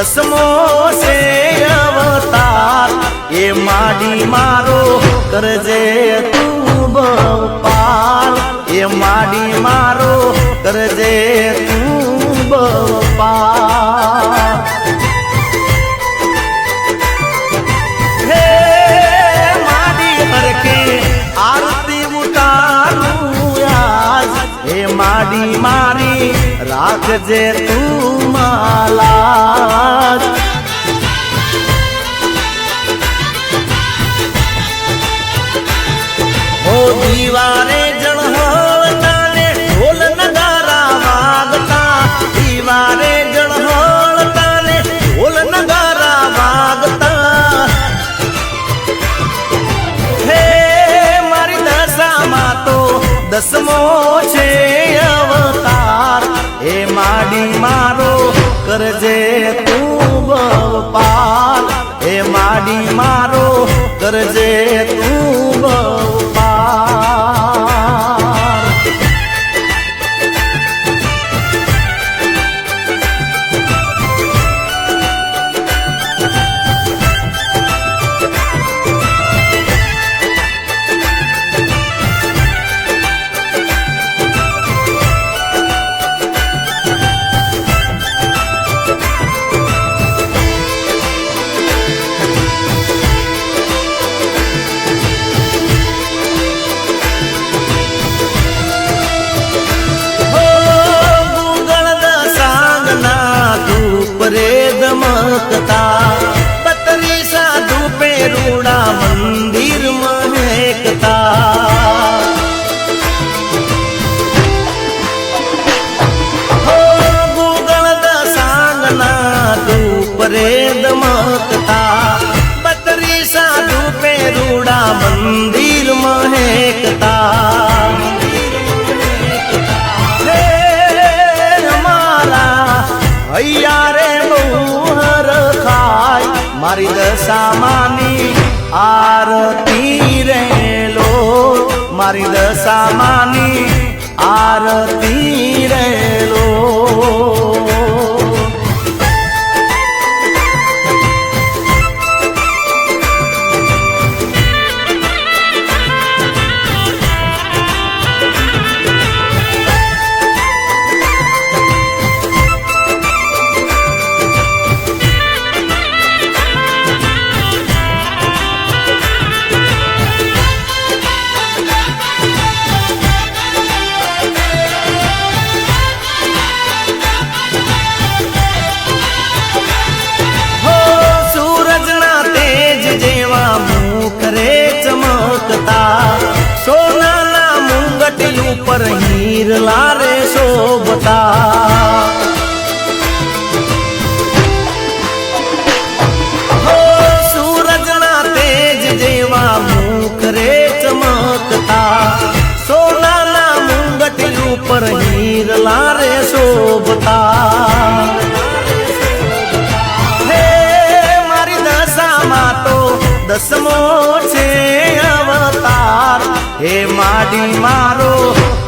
દસમો છે અવતાર એ માડી મારો કરજે તું બપાર એ માડી મારો કરજે તું બપાર હે માડી હરખે આરતી ઉતારું આજ હે માડી મારી રાખજે તું માલા ઓ દીવારે જળહળતા ને ઢોલ નગારા વાગતા દીવારે જળહળતા ને ઢોલ નગારા વાગતા હે મારી દશામાં તો દસમો છે અવતાર એ માડી મારો કરજે તું બપાર એ માડી મારો કરજે તું બપાર રે દમકતા બતરી સાધુ પેરુડા મંદિર મહેકતા હો ગુગળ દસાંગના ધૂપ રે દમકતા બતરી સાધુ પેરુડા મંદિર મહેકતા હે અમારા હૈયા મારી દશામાની આરતી રે લો મારી દશામાની આરતી રે લો સોનાના મુંગટ ઉપર હીરલા રે શોભતા હો સૂરજના તેજ જેવા મુખ રે ચમકતા સોનાના મુંગટ ઉપર હીરલા રે શોભતા હે મારી દશામાં તો દસમો છે અવતાર હે માડી મારો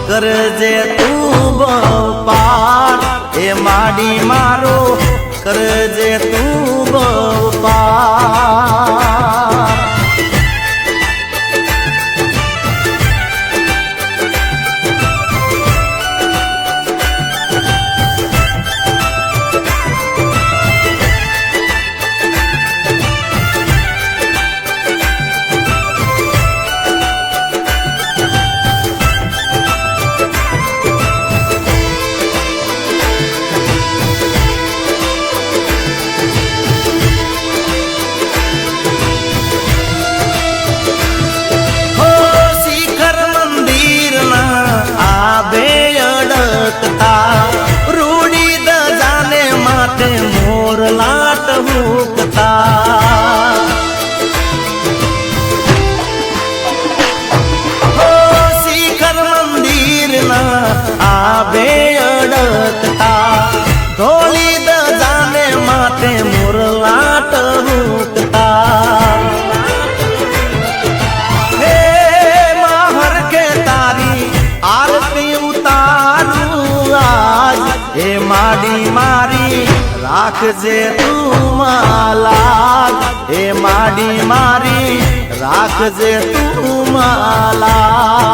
કરજે તું બપાર હે માડી મારો કરજે તું બપાર એ માડી મારી રાખજે તું માલા એ માડી મારી રાખજે તું માલા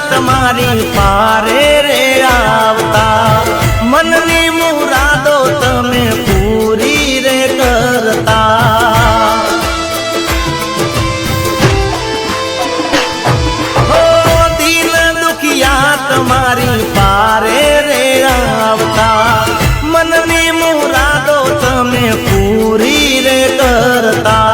તમારી પારે રે આવતા મનની મુરાદો તમે પૂરી રે કરતા હો દિલ દુખિયા તમારી પારે રે આવતા મનની મુરાદો તમે પૂરી રે કરતા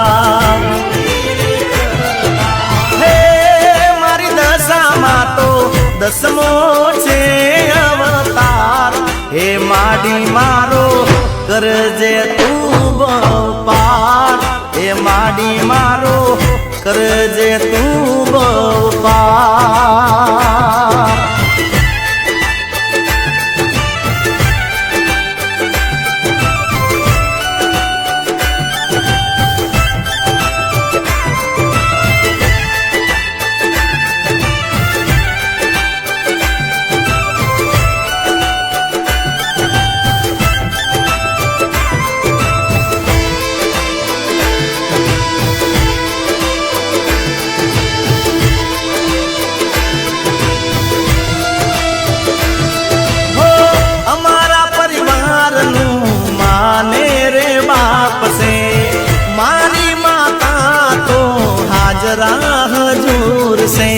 દસમો છે અવતાર હે માડી મારો કરજે તું પાર હે માડી મારો કરજે તું પાર मारी माता तो हाजरा हजूर से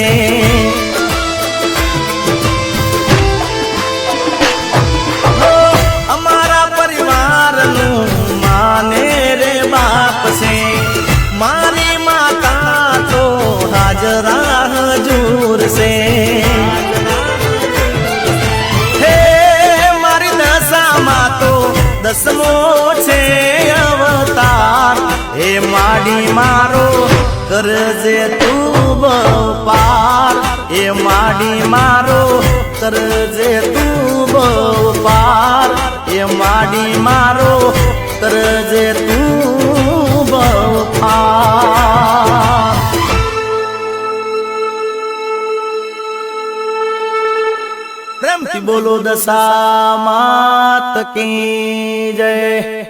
हो हमारा परिवार नु माने रे बाप से मारी माता तो हाजरा हजूर से हे मारी दशा मा तो दसमो छे अवतार हे माडी मारो करजे तू पार हे माडी मारो करजे तू पार हे माडी मारो करजे तू पार प्रेम की बोलो दशा मात की जय।